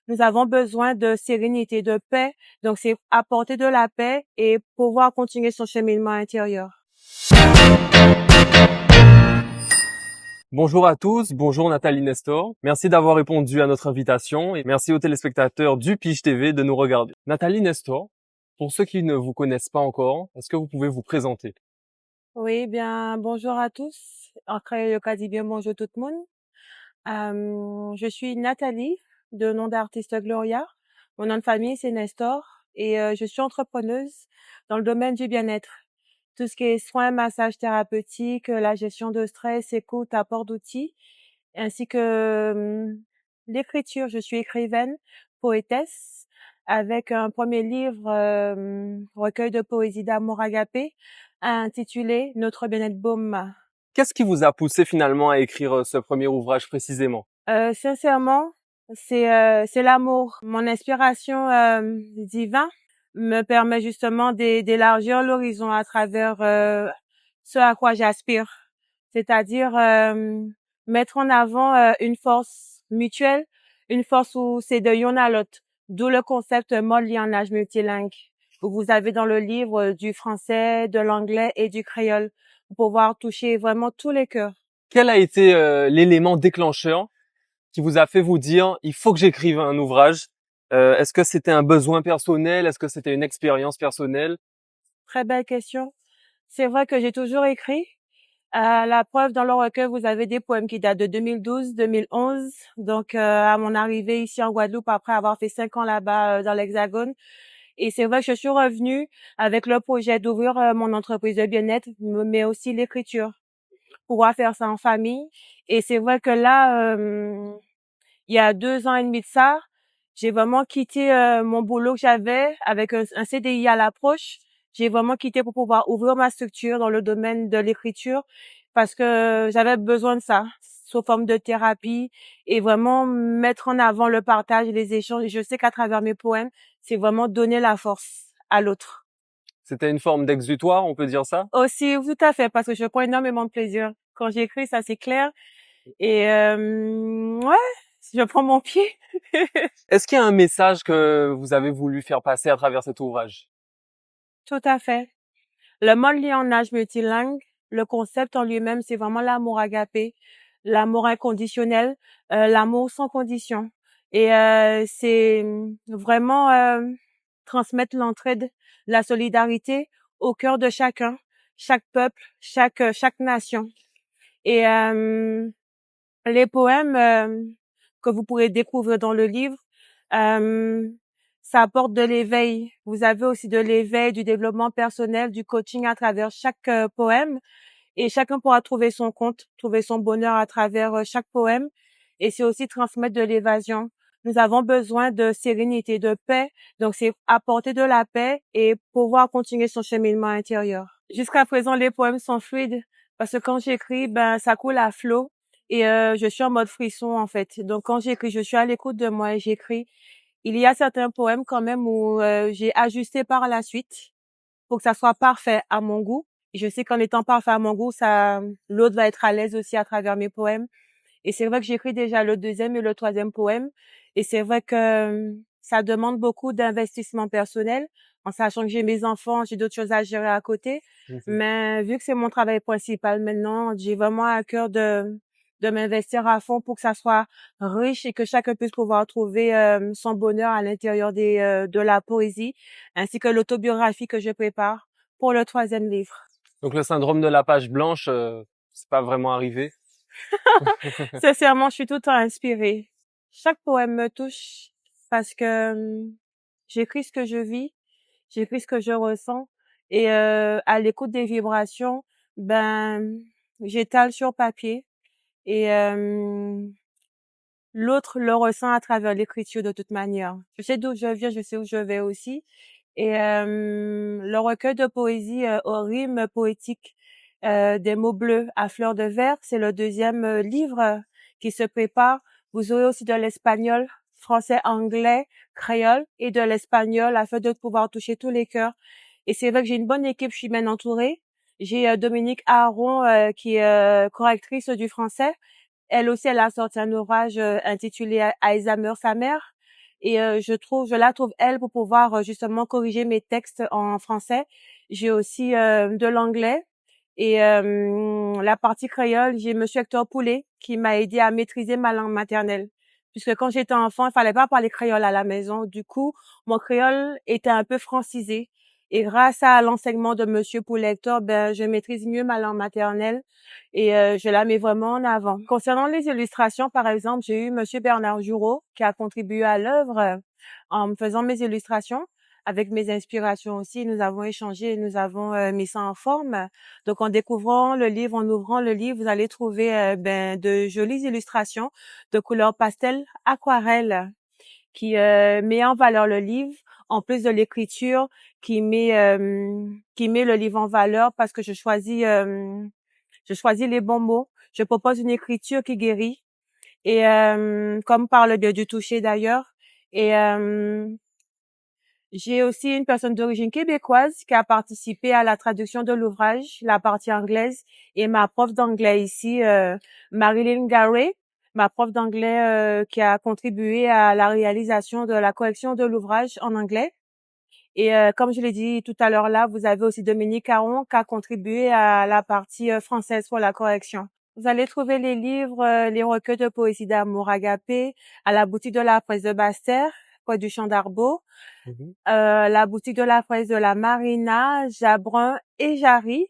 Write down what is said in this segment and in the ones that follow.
Nous avons besoin de sérénité, de paix. Donc, c'est apporter de la paix et pouvoir continuer son cheminement intérieur. Bonjour à tous, bonjour Nathalie Nestor. Merci d'avoir répondu à notre invitation et merci aux téléspectateurs du Pige TV de nous regarder. Nathalie Nestor, pour ceux qui ne vous connaissent pas encore, est-ce que vous pouvez vous présenter? Oui, bien, bonjour à tous. Après le cas dit bien bonjour tout le monde. Je suis Nathalie, de nom d'artiste Gloria. Mon nom de famille, c'est Nestor et je suis entrepreneuse dans le domaine du bien-être. Tout ce qui est soins, massage thérapeutique, la gestion de stress, écoute, apport d'outils, ainsi que l'écriture. Je suis écrivaine, poétesse, avec un premier livre, recueil de poésie d'amour agapé, intitulé Notre bien-être baume. Qu'est-ce qui vous a poussé finalement à écrire ce premier ouvrage précisément? Sincèrement, c'est l'amour. Mon inspiration divine me permet justement d'élargir l'horizon à travers ce à quoi j'aspire, c'est-à-dire mettre en avant une force mutuelle, une force où c'est de l'un à l'autre, d'où le concept mode lionnage multilingue, où vous avez dans le livre du français, de l'anglais et du créole, pour pouvoir toucher vraiment tous les cœurs. Quel a été l'élément déclencheur qui vous a fait vous dire il faut que j'écrive un ouvrage? Est-ce que c'était un besoin personnel? Est-ce que c'était une expérience personnelle? Très belle question. C'est vrai que j'ai toujours écrit. La preuve, dans le recueil, vous avez des poèmes qui datent de 2012, 2011. Donc, à mon arrivée ici en Guadeloupe, après avoir fait 5 ans là-bas dans l'Hexagone. Et c'est vrai que je suis revenue avec le projet d'ouvrir mon entreprise de bien-être, mais aussi l'écriture, pouvoir faire ça en famille. Et c'est vrai que là, il y a 2 ans et demi de ça, j'ai vraiment quitté mon boulot que j'avais avec un CDI à l'approche. J'ai vraiment quitté pour pouvoir ouvrir ma structure dans le domaine de l'écriture parce que j'avais besoin de ça sous forme de thérapie et vraiment mettre en avant le partage et les échanges. Et je sais qu'à travers mes poèmes, c'est vraiment donner la force à l'autre. C'était une forme d'exutoire, on peut dire ça? Aussi, tout à fait, parce que je prends énormément de plaisir. Quand j'écris, ça c'est clair. Et ouais, je prends mon pied. Est-ce qu'il y a un message que vous avez voulu faire passer à travers cet ouvrage? Tout à fait. Le mode lié en âge multilingue, le concept en lui-même, c'est vraiment l'amour agapé, l'amour inconditionnel, l'amour sans condition. Et c'est vraiment transmettre l'entraide, la solidarité au cœur de chacun, chaque peuple, chaque nation. Et les poèmes que vous pourrez découvrir dans le livre, euh, ça apporte de l'éveil. Vous avez aussi de l'éveil, du développement personnel, du coaching à travers chaque poème. Et chacun pourra trouver son compte, trouver son bonheur à travers chaque poème. Et c'est aussi transmettre de l'évasion. Nous avons besoin de sérénité, de paix. Donc, c'est apporter de la paix et pouvoir continuer son cheminement intérieur. Jusqu'à présent, les poèmes sont fluides parce que quand j'écris, ben, ça coule à flot et je suis en mode frisson, en fait. Donc, quand j'écris, je suis à l'écoute de moi et j'écris. Il y a certains poèmes quand même où j'ai ajusté par la suite pour que ça soit parfait à mon goût. Et je sais qu'en étant parfait à mon goût, ça, l'autre va être à l'aise aussi à travers mes poèmes. Et c'est vrai que j'écris déjà le deuxième et le troisième poème. Et c'est vrai que ça demande beaucoup d'investissement personnel, en sachant que j'ai mes enfants, j'ai d'autres choses à gérer à côté. Mhm. Mais vu que c'est mon travail principal maintenant, j'ai vraiment à cœur de m'investir à fond pour que ça soit riche et que chacun puisse pouvoir trouver son bonheur à l'intérieur de la poésie, ainsi que l'autobiographie que je prépare pour le troisième livre. Donc le syndrome de la page blanche, c'est pas vraiment arrivé. Sincèrement, je suis tout le temps inspirée. Chaque poème me touche parce que j'écris ce que je vis, j'écris ce que je ressens et à l'écoute des vibrations, ben j'étale sur papier et l'autre le ressent à travers l'écriture de toute manière. Je sais d'où je viens, je sais où je vais aussi. Et le recueil de poésie aux rimes poétiques des mots bleus à fleur de verre, c'est le deuxième livre qui se prépare. Vous aurez aussi de l'espagnol, français, anglais, créole et de l'espagnol afin de pouvoir toucher tous les cœurs. Et c'est vrai que j'ai une bonne équipe, je suis bien entourée. J'ai Dominique Aron qui est correctrice du français. Elle aussi, elle a sorti un ouvrage intitulé Alzheimer, sa mère. et je la trouve elle pour pouvoir justement corriger mes textes en français. J'ai aussi de l'anglais et la partie créole, j'ai Monsieur Hector Poulet qui m'a aidé à maîtriser ma langue maternelle. Puisque quand j'étais enfant, il fallait pas parler créole à la maison. Du coup, mon créole était un peu francisé. Et grâce à l'enseignement de Monsieur Poulet Hector, ben, je maîtrise mieux ma langue maternelle et je la mets vraiment en avant. Concernant les illustrations, par exemple, j'ai eu Monsieur Bernard Jureau qui a contribué à l'œuvre en me faisant mes illustrations. Avec mes inspirations aussi, nous avons échangé, nous avons mis ça en forme. Donc, en découvrant le livre, en ouvrant le livre, vous allez trouver de jolies illustrations de couleur pastel, aquarelle, qui met en valeur le livre, en plus de l'écriture qui met le livre en valeur parce que je choisis les bons mots. Je propose une écriture qui guérit et comme par le biais du toucher d'ailleurs. Et j'ai aussi une personne d'origine québécoise qui a participé à la traduction de l'ouvrage, la partie anglaise, et ma prof d'anglais ici, Marilyn Garray, ma prof d'anglais qui a contribué à la réalisation de la correction de l'ouvrage en anglais. Et comme je l'ai dit tout à l'heure là, vous avez aussi Dominique Caron qui a contribué à la partie française pour la correction. Vous allez trouver les livres, les recueils de poésie d'Amour Agapé à la boutique de la presse de Basse-Terre, près du Champ d'Arbaud, la boutique de la presse de la Marina, Jabrun et Jarry,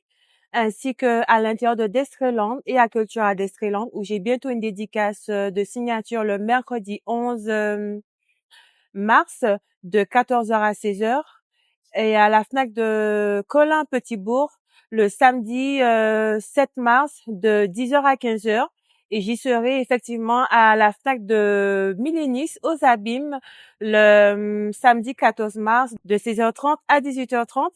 ainsi que à l'intérieur de Destreland et à Culture à Destreland, où j'ai bientôt une dédicace de signature le mercredi 11 mars de 14h à 16h et à la FNAC de Colin Petitbourg le samedi 7 mars de 10h à 15h. Et j'y serai effectivement à la FNAC de Millénis aux Abîmes le samedi 14 mars de 16h30 à 18h30.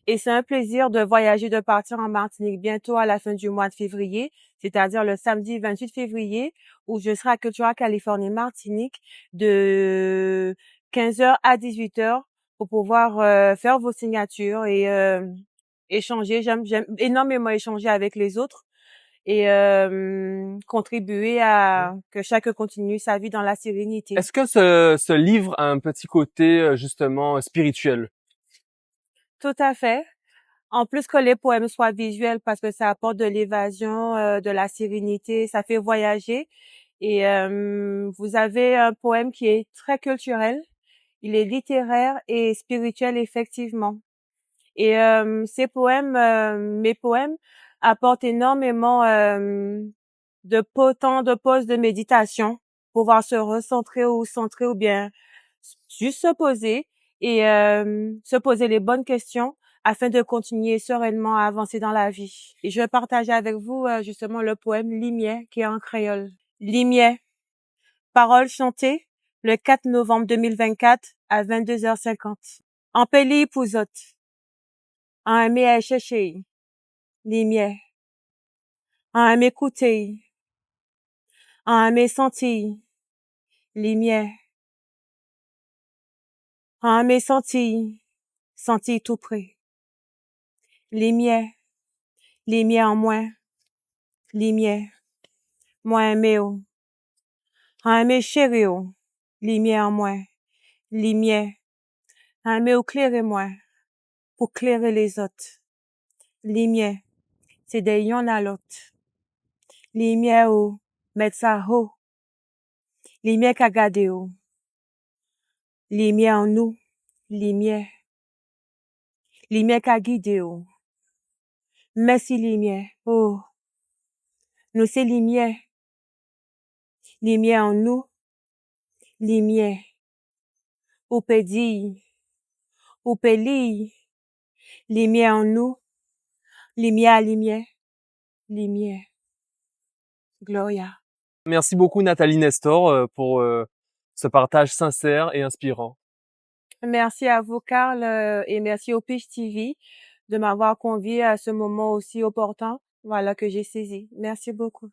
Et c'est un plaisir de voyager, de partir en Martinique bientôt à la fin du mois de février, c'est-à-dire le samedi 28 février, où je serai à Cultura Californie Martinique de 15h à 18h pour pouvoir faire vos signatures et échanger. J'aime énormément échanger avec les autres et contribuer à que chacun continue sa vie dans la sérénité. Est-ce que ce livre a un petit côté justement spirituel? Tout à fait. En plus que les poèmes soient visuels parce que ça apporte de l'évasion, de la sérénité, ça fait voyager. Et vous avez un poème qui est très culturel, il est littéraire et spirituel effectivement. Et mes poèmes apportent énormément de pauses de méditation, pouvoir se recentrer ou centrer ou bien juste se poser et se poser les bonnes questions afin de continuer sereinement à avancer dans la vie. Et je vais partager avec vous justement le poème Limier qui est en créole. Limier, paroles chantées le 4 novembre 2024 à 22h50. En peli pouzote, en aimé chercher, Limier, en aimé écouter, en aimé sentir, Limier, en aimé sentir tout près. Limier, limier en moi, limier, moi aimé ou, en aimé chéri ou, limier en moi, limier, en aimé ou clairer moi, pour clairer les autres. Limier, c'est des yon à l'autre. Limier ou, mettre ça haut. Limier qu'a gardé ou. Limier en nous, limier. Limier qu'a guidé ou. Merci limier, oh. Nous c'est limier. Limier en nous, limier. Ou pédi, ou péli. Limier en nous, lumière, lumière, lumière. Gloria. Merci beaucoup Nathalie Nestor pour ce partage sincère et inspirant. Merci à vous, Carl, et merci au Pige TV de m'avoir convié à ce moment aussi opportun, voilà, que j'ai saisi. Merci beaucoup.